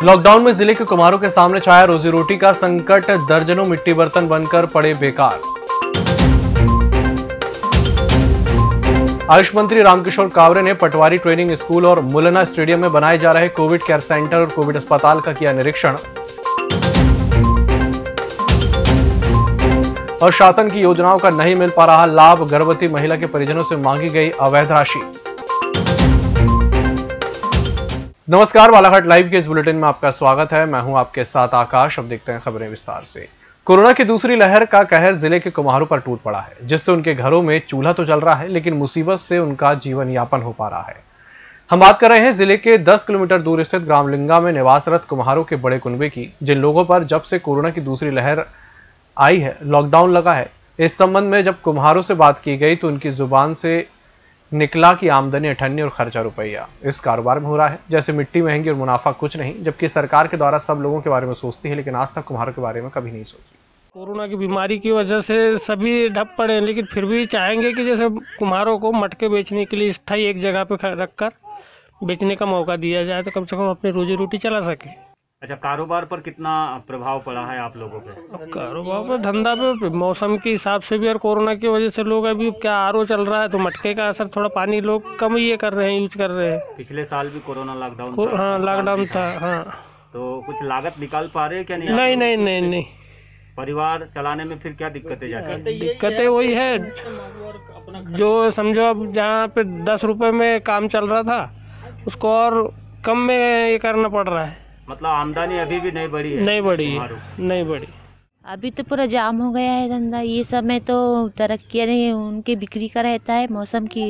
Lockdown में जिले के कुम्हारों के सामने छाया रोजी रोटी का संकट, दर्जनों मिट्टी बर्तन बनकर पड़े बेकार। आयुष मंत्री रामकिशोर कावरे ने पटवारी ट्रेनिंग स्कूल और मुलना स्टेडियम में बनाए जा रहे कोविड केयर सेंटर और कोविड अस्पताल का किया निरीक्षण। और शासन की योजनाओं का नहीं मिल पा रहा लाभ, गर्भवती महिला के परिजनों से मांगी गई अवैध राशि। नमस्कार, बालाघाट लाइव के इस बुलेटिन में आपका स्वागत है। मैं हूं आपके साथ आकाश। अब देखते हैं खबरें विस्तार से। कोरोना की दूसरी लहर का कहर जिले के कुम्हारों पर टूट पड़ा है, जिससे उनके घरों में चूल्हा तो जल रहा है, लेकिन मुसीबत से उनका जीवन यापन हो पा रहा है। हम बात कर रहे हैं जिले के 10 किलोमीटर दूर स्थित ग्राम लिंगा में निवासरत कुम्हारों के बड़े कुनबे की, जिन लोगों पर जब से कोरोना की दूसरी लहर आई है, लॉकडाउन लगा है। इस संबंध में जब कुम्हारों से बात की गई तो उनकी जुबान से निकला कि आमदनी 98 और खर्चा रुपया इस कारोबार में हो रहा है। जैसे मिट्टी महंगी और मुनाफा कुछ नहीं, जबकि सरकार के द्वारा सब लोगों के बारे में सोचती है, लेकिन आज तक कुम्हारों के बारे में कभी नहीं सोची। कोरोना की बीमारी की वजह से सभी ठप पड़े हैं, लेकिन फिर भी चाहेंगे कि जैसे कुम्हारों को मटके बेचने के लिए स्थायी एक जगह पे रखकर बेचने का मौका दिया जाए तो कम से कम अपनी रोजी रोटी चला सके। अच्छा, कारोबार पर कितना प्रभाव पड़ा है आप लोगों पे? कारोबार पर, धंधा पे, मौसम के हिसाब से भी और कोरोना की वजह से लोग अभी क्या आरओ चल रहा है तो मटके का असर थोड़ा पानी लोग कम ही कर रहे हैं, यूज कर रहे हैं। पिछले साल भी कोरोना लॉकडाउन था। हाँ, लॉकडाउन था। हाँ, तो कुछ लागत निकाल पा रहे हैं क्या? नहीं। परिवार चलाने में फिर क्या दिक्कतें जाती हैं? दिक्कतें वही है जो समझो, अब जहाँ पे 10 रुपए में काम चल रहा था उसको और कम में ये करना पड़ रहा है। मतलब आमदनी अभी भी नहीं बढ़ी है? नहीं बढ़ी। अभी तो पूरा जाम हो गया है धंधा। ये समय तो तरक्की नहीं, उनके बिक्री का रहता है। मौसम की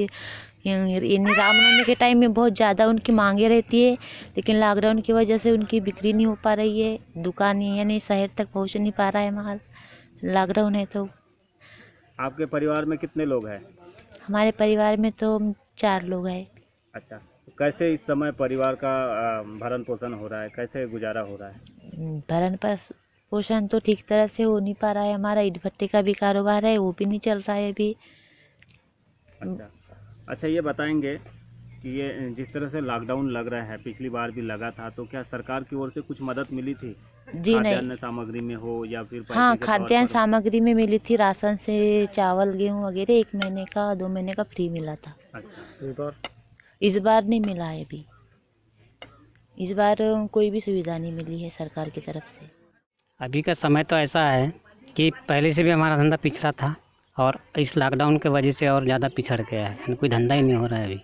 रामनवमी के टाइम में बहुत ज़्यादा उनकी मांगे रहती है, लेकिन लॉकडाउन की वजह से उनकी बिक्री नहीं हो पा रही है। दुकान यानी शहर तक पहुंच नहीं पा रहा है माल, लॉकडाउन है। तो आपके परिवार में कितने लोग हैं? हमारे परिवार में तो 4 लोग हैं। अच्छा, तो कैसे इस समय परिवार का भरण पोषण हो रहा है, कैसे गुजारा हो रहा है? भरण पोषण तो ठीक तरह से हो नहीं पा रहा है। हमारा ईंट भट्टे का भी कारोबार है, वो भी नहीं चल रहा है अभी। अच्छा, ये बताएंगे कि ये जिस तरह से लॉकडाउन लग रहा है, पिछली बार भी लगा था, तो क्या सरकार की ओर से कुछ मदद मिली थी? जी नहीं। खाद्यान्न सामग्री में हो या फिर हाँ, खाद्यान्न सामग्री में मिली थी। राशन से चावल, गेहूँ वगैरह 1 महीने का 2 महीने का फ्री मिला था। अच्छा, इस बार नहीं मिला है। अभी इस बार कोई भी सुविधा नहीं मिली है सरकार की तरफ से। अभी का समय तो ऐसा है कि पहले से भी हमारा धंधा पिछड़ा था और इस लॉकडाउन की वजह से और ज़्यादा पिछड़ गया है, कोई धंधा ही नहीं हो रहा है अभी।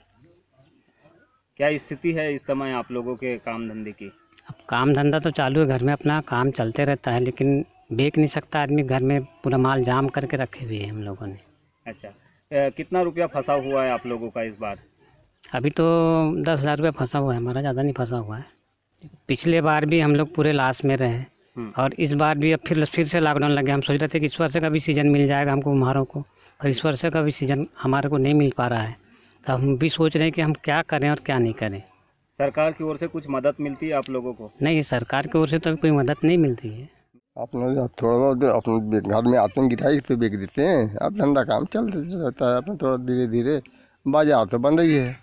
क्या स्थिति है इस समय आप लोगों के काम धंधे की? अब काम धंधा तो चालू है, घर में अपना काम चलते रहता है, लेकिन बेच नहीं सकता आदमी, घर में पूरा माल जाम करके रखे हुए हैं हम लोगों ने। अच्छा, कितना रुपया फंसा हुआ है आप लोगों का इस बार? अभी तो 10,000 रुपये फंसा हुआ है हमारा, ज़्यादा नहीं फंसा हुआ है। पिछले बार भी हम लोग पूरे लॉस में रहे और इस बार भी अब फिर से लॉकडाउन लग गया। हम सोच रहे थे कि इस वर्ष का भी सीज़न मिल जाएगा हमको कुम्हारों को, और इस वर्ष का भी सीज़न हमारे को नहीं मिल पा रहा है। तो हम भी सोच रहे हैं कि हम क्या करें और क्या नहीं करें। सरकार की ओर से कुछ मदद मिलती है आप लोगों को? नहीं, सरकार की ओर से तो अभी कोई मदद नहीं मिलती है। अपना थोड़ा बहुत अपने घर में आते हैं, गिराई तो बेच देते हैं। अब धंधा काम चल रहता है अपना, थोड़ा धीरे धीरे। बाजार तो बंद ही है।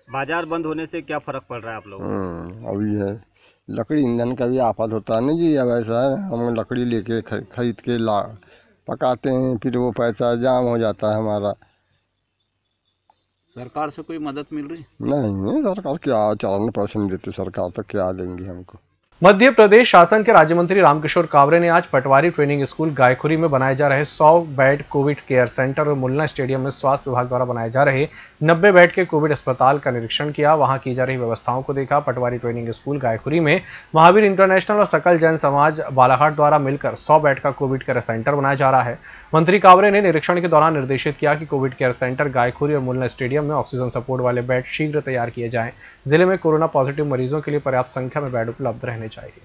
बाजार बंद होने से क्या फर्क पड़ रहा है आप लोगों को? अभी है लकड़ी ईंधन का भी आफत होता है ना जी। अब ऐसा है, हम लकड़ी लेके खरीद के पकाते हैं, फिर वो पैसा जाम हो जाता है हमारा। सरकार से कोई मदद मिल रही? नहीं, सरकार क्या 4% देते, सरकार तो क्या देंगी हमको। मध्य प्रदेश शासन के राज्य मंत्री रामकिशोर कावरे ने आज पटवारी ट्रेनिंग स्कूल गायखुरी में बनाए जा रहे 100 बेड कोविड केयर सेंटर और मुलना स्टेडियम में स्वास्थ्य विभाग द्वारा बनाए जा रहे 90 बेड के कोविड अस्पताल का निरीक्षण किया। वहां की जा रही व्यवस्थाओं को देखा। पटवारी ट्रेनिंग स्कूल गायखुरी में महावीर इंटरनेशनल और सकल जैन समाज बालाघाट द्वारा मिलकर 100 बेड का कोविड केयर सेंटर बनाया जा रहा है। मंत्री कावरे ने निरीक्षण के दौरान निर्देशित किया कि कोविड केयर सेंटर गायखुरी और मुलना स्टेडियम में ऑक्सीजन सपोर्ट वाले बेड शीघ्र तैयार किए जाएं। जिले में कोरोना पॉजिटिव मरीजों के लिए पर्याप्त संख्या में बेड उपलब्ध रहने चाहिए।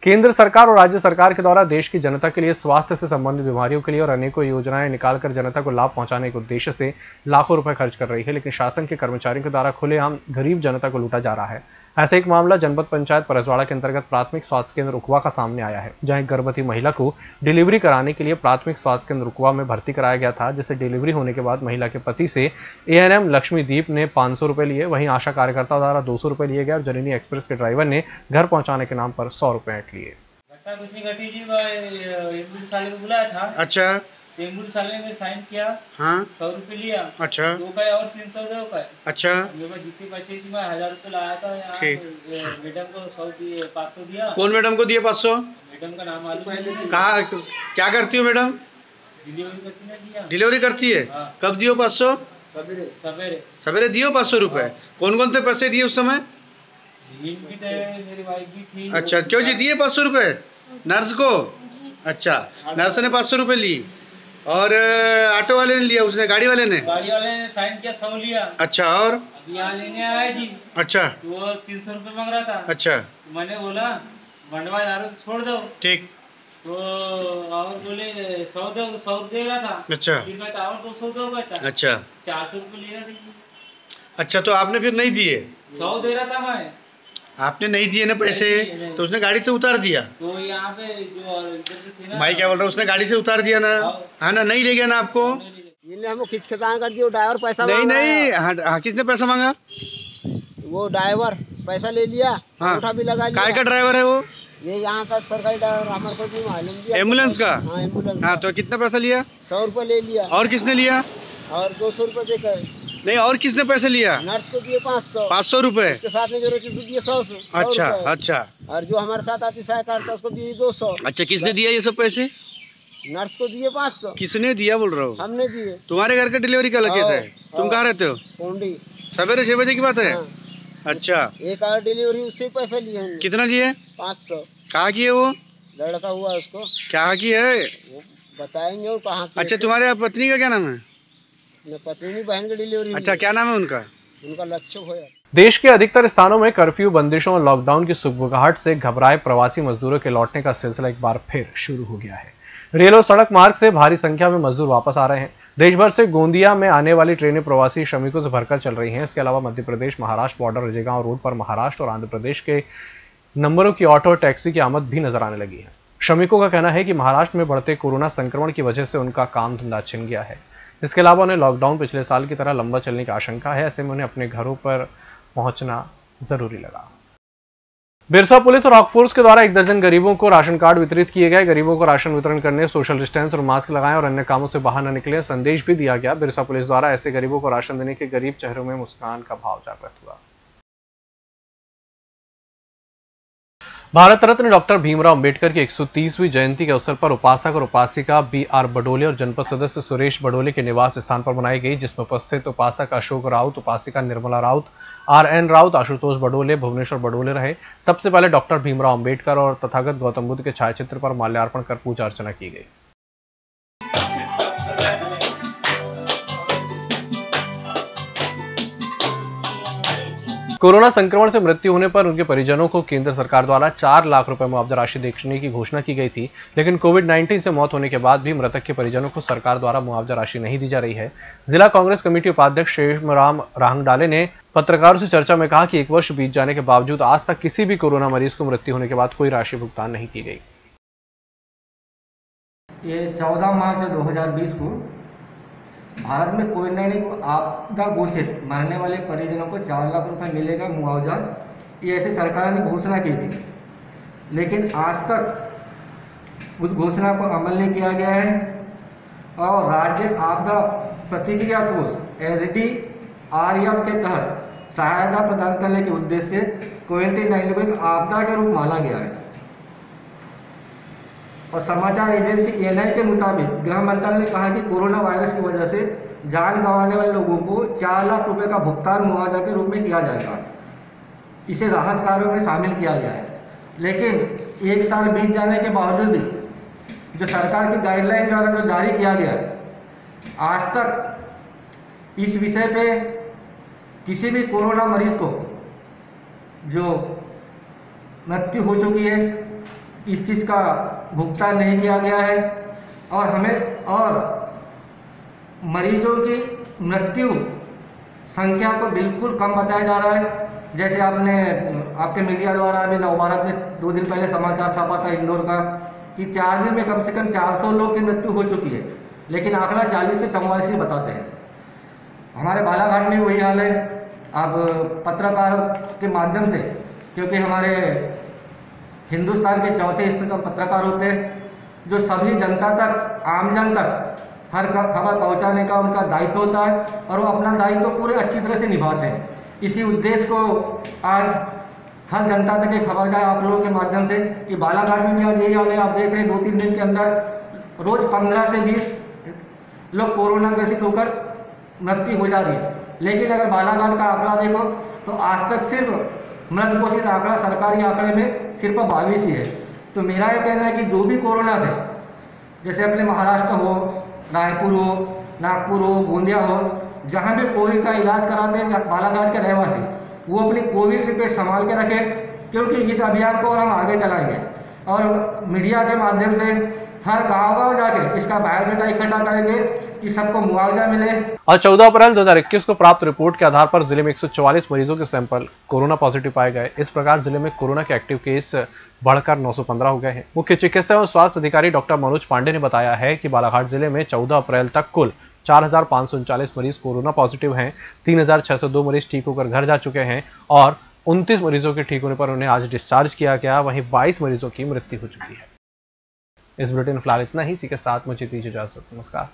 केंद्र सरकार और राज्य सरकार के द्वारा देश की जनता के लिए स्वास्थ्य से संबंधित बीमारियों के लिए और अनेकों योजनाएं निकालकर जनता को लाभ पहुंचाने के उद्देश्य से लाखों रुपए खर्च कर रही है, लेकिन शासन के कर्मचारियों के द्वारा खुलेआम गरीब जनता को लूटा जा रहा है। ऐसा एक मामला जनपद पंचायत परसवाड़ा के अंतर्गत प्राथमिक स्वास्थ्य केंद्र उखवा का सामने आया है, जहां एक गर्भवती महिला को डिलीवरी कराने के लिए प्राथमिक स्वास्थ्य केंद्र उखवा में भर्ती कराया गया था, जिसे डिलीवरी होने के बाद महिला के पति से ANM लक्ष्मीदीप ने 500 रुपए लिए। वहीं आशा कार्यकर्ता द्वारा 200 रुपए लिए गए और जननी एक्सप्रेस के ड्राइवर ने घर पहुंचाने के नाम पर 100 रुपए ऐंठ लिए। बुलाया था। अच्छा, एम्बुलेंस वाले ने साइन किया। हाँ 100 रुपए लिया। अच्छा, दो का और 300 दो का। अच्छा, जितने पैसे की मैं 1000 रुपए लाया था यहाँ। ठीक। मैडम को 100 दिए, 500 दिया। कौन मैडम को दिए 500? मैडम का नाम मालूम। कहा क्या करती हो मैडम? डिलीवरी करती ना दिया। डिलीवरी करती है। हाँ। कब दियो 500? सवेरे सवेरे सवेरे दियो 500 रुपए। हाँ। कौन कौन से पैसे दिए उस समय? मेरी वाइफ भी थी। अच्छा, क्यों जी दिए 500 रुपए नर्स को? अच्छा, नर्स ने 500 रुपए ली और ऑटो वाले ने लिया, उसने गाड़ी वाले ने साइन किया 100 लिया। अच्छा, और अभी यहाँ लेने आया जी। अच्छा, तो वो 300 रुपए मांग रहा था। अच्छा, तो मैंने बोला मंडवा जा रहा छोड़ दो। ठीक। तो और बोले 100 दो, 100 दे रहा था। अच्छा, फिर मैं और 200 दो कहता। अच्छा, 400 रुपए ले रहा था। अच्छा, तो आपने फिर नहीं दिए? 100 दे रहा था मैं। आपने नहीं दिए ना पैसे? नहीं। तो उसने गाड़ी से उतार दिया। तो यहाँ पे जो थे ना, भाई क्या बोल रहा है, उसने गाड़ी से उतार दिया ना? हाँ ना, नहीं ले गया ना आपको? इन्हें हमको खिचखिचान कर दिया, ड्राइवर पैसा नहीं मांगा। नहीं, हाँ, किसने पैसा मांगा? वो ड्राइवर पैसा ले लिया। हाँ, उठा भी लगा लिया। काय का ड्राइवर है वो? ये यहाँ का सरकारी ड्राइवर, हमारे को भी मालूम दिया। एम्बुलेंस का? हाँ, एम्बुलेंस। हाँ, तो कितना पैसा लिया? 100 रुपए ले लिया। और किसने लिया? और 200 रुपए देकर। नहीं, और किसने पैसे लिया? नर्स को दिए 500। 500 रुपए। उसके साथ में जो रोटी दिए 100। अच्छा, अच्छा, और जो हमारे साथ आती सहायता उसको दिए 200। अच्छा, किसने दिया ये सब पैसे? नर्स को दिए 500। किसने दिया बोल रहा हो? हमने दिए। तुम्हारे घर का डिलीवरी का केस है? तुम कहाँ रहते हो? कोंडी। सवेरे 6 बजे की बात है? हाँ। अच्छा, एक और डिलीवरी उससे पैसा लिए हमने। कितना लिए? 500। कहाँ की है वो? लड़का हुआ उसको क्या की है वो बताएंगे और कहाँ की। अच्छा, तुम्हारे पत्नी का क्या नाम है? पत्नी बहन की डिलीवरी। अच्छा, क्या नाम है उनका? उनका लक्ष्य होया। देश के अधिकतर स्थानों में कर्फ्यू, बंदिशों और लॉकडाउन की सुगबुगाहट से घबराए प्रवासी मजदूरों के लौटने का सिलसिला एक बार फिर शुरू हो गया है। रेल और सड़क मार्ग से भारी संख्या में मजदूर वापस आ रहे हैं। देश भर से गोंदिया में आने वाली ट्रेनें प्रवासी श्रमिकों से भरकर चल रही हैं। इसके अलावा मध्य प्रदेश, महाराष्ट्र बॉर्डर रजेगांव रोड पर महाराष्ट्र और आंध्र प्रदेश के नंबरों की ऑटो और टैक्सी की आमद भी नजर आने लगी है। श्रमिकों का कहना है कि महाराष्ट्र में बढ़ते कोरोना संक्रमण की वजह से उनका काम धंधा छिन गया है। इसके अलावा उन्हें लॉकडाउन पिछले साल की तरह लंबा चलने की आशंका है। ऐसे में उन्हें अपने घरों पर पहुंचना जरूरी लगा। बिरसा पुलिस और रॉक फोर्स के द्वारा 1 दर्जन गरीबों को राशन कार्ड वितरित किए गए। गरीबों को राशन वितरण करने, सोशल डिस्टेंस और मास्क लगाएं और अन्य कामों से बाहर न निकलें संदेश भी दिया गया। बिरसा पुलिस द्वारा ऐसे गरीबों को राशन देने के गरीब चेहरों में मुस्कान का भाव जागृत हुआ। भारत रत्न डॉक्टर भीमराव अंबेडकर की 130वीं जयंती के अवसर पर उपासक और उपासिका BR बडोले और जनपद सदस्य सुरेश बडोले के निवास स्थान पर बनाई गई, जिसमें उपस्थित उपासक अशोक राउत, उपासिका निर्मला राउत, RN राउत, आशुतोष बडोले, भुवनेश्वर बडोले रहे। सबसे पहले डॉक्टर भीमराव अंबेडकर और तथागत गौतम बुद्ध के छायाचित्र पर माल्यार्पण कर पूजा अर्चना की गई। कोरोना संक्रमण से मृत्यु होने पर उनके परिजनों को केंद्र सरकार द्वारा 4 लाख रुपए मुआवजा राशि देने की घोषणा की गई थी, लेकिन कोविड-19 से मौत होने के बाद भी मृतक के परिजनों को सरकार द्वारा मुआवजा राशि नहीं दी जा रही है। जिला कांग्रेस कमेटी उपाध्यक्ष शेषराम रांगडाले ने पत्रकारों से चर्चा में कहा कि 1 वर्ष बीत जाने के बावजूद आज तक किसी भी कोरोना मरीज को मृत्यु होने के बाद कोई राशि भुगतान नहीं की गई। ये 14 मार्च 2020 को भारत में कोविड-19 को आपदा घोषित मरने वाले परिजनों को 4 लाख रुपए मिलेगा मुआवजा, ये ऐसे सरकार ने घोषणा की थी, लेकिन आज तक उस घोषणा को अमल नहीं किया गया है। और राज्य आपदा प्रतिक्रिया कोष SDRF के तहत सहायता प्रदान करने के उद्देश्य से कोविड-19 को एक आपदा के रूप माना गया है। और समाचार एजेंसी ANI के मुताबिक गृह मंत्रालय ने कहा कि कोरोना वायरस की वजह से जान गंवाने वाले लोगों को 4 लाख रुपए का भुगतान मुआवजा के रूप में किया जाएगा। इसे राहत कार्यों में शामिल किया गया है, लेकिन 1 साल बीत जाने के बावजूद भी जो सरकार की गाइडलाइन द्वारा जो जारी किया गया है, आज तक इस विषय पे किसी भी कोरोना मरीज को जो मृत्यु हो चुकी है इस चीज़ का भुगतान नहीं किया गया है। और मरीजों की मृत्यु संख्या को बिल्कुल कम बताया जा रहा है। जैसे आपके मीडिया द्वारा अभी नवभारत में 2 दिन पहले समाचार छापा था इंदौर का कि 4 दिन में कम से कम 400 लोग की मृत्यु हो चुकी है, लेकिन आंकड़ा 40 से 44 बताते हैं। हमारे बालाघाट में वही हाल है। अब पत्रकार के माध्यम से, क्योंकि हमारे हिंदुस्तान के चौथे स्तर का पत्रकार होते हैं जो सभी जनता तक, आम जन तक हर खबर पहुंचाने का उनका दायित्व होता है और वो अपना दायित्व पूरे अच्छी तरह से निभाते हैं। इसी उद्देश्य को आज हर जनता तक ये खबर जाए आप लोगों के माध्यम से कि बालाघाट में भी आज यही हाल है। आप देख रहे हैं 2-3 दिन के अंदर रोज 15 से 20 लोग कोरोना ग्रसित होकर मृत्यु हो जा रही है, लेकिन अगर बालाघाट का आंकड़ा देखो तो आज तक सिर्फ मृत घोषित आंकड़ा सरकारी आंकड़े में सिर्फ 22 ही है। तो मेरा यह कहना है कि जो भी कोरोना से, जैसे अपने महाराष्ट्र हो, रायपुर हो, नागपुर हो, गोंदिया हो, जहाँ भी कोविड का इलाज कराते हैं बालाघाट के रहवासी, वो अपनी कोविड रिपोर्ट संभाल के रखें, क्योंकि इस अभियान को और हम आगे चलाएंगे और मीडिया के माध्यम से हर गांव जाके इसका बायोडाटा इकट्ठा करेंगे कि सबको मुआवजा मिले। और 14 अप्रैल 2021 को प्राप्त रिपोर्ट के आधार पर जिले में 144 मरीजों के सैंपल कोरोना पॉजिटिव पाए गए। इस प्रकार जिले में कोरोना के एक्टिव केस बढ़कर 915 हो गए हैं। मुख्य चिकित्सा एवं स्वास्थ्य अधिकारी डॉक्टर मनोज पांडे ने बताया है कि बालाघाट जिले में 14 अप्रैल तक कुल 4539 मरीज कोरोना पॉजिटिव हैं। 3602 मरीज ठीक होकर घर जा चुके हैं और 29 मरीजों के ठीक होने पर उन्हें आज डिस्चार्ज किया गया। वहीं 22 मरीजों की मृत्यु हो चुकी है। इस बुलेटिन फिलहाल इतना ही। इसी के साथ मुझे दीजिए इजाजत। नमस्कार।